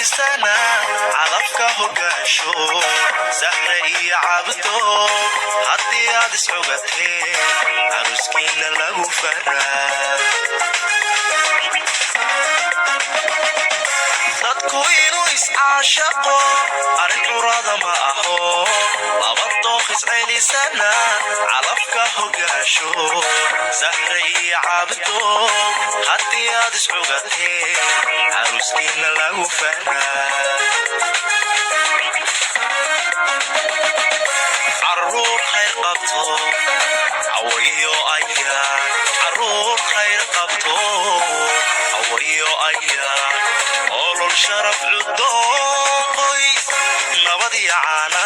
عليسنا علفك هقاشو سحري عبدو هدي هاد سعوغتي عروسكين لغو فرا dadku inuu iscaashaqo arrin curada ma aho laba dooq iscelisana calafka hogaasho sahre iyo cabdo haddii aad iscugatee caruskiina lagu faraa caruur khayr qabto cawayo ayaan caruur khayr qabto cawayo ayaan olol sharaf cudooys nabad iyo caana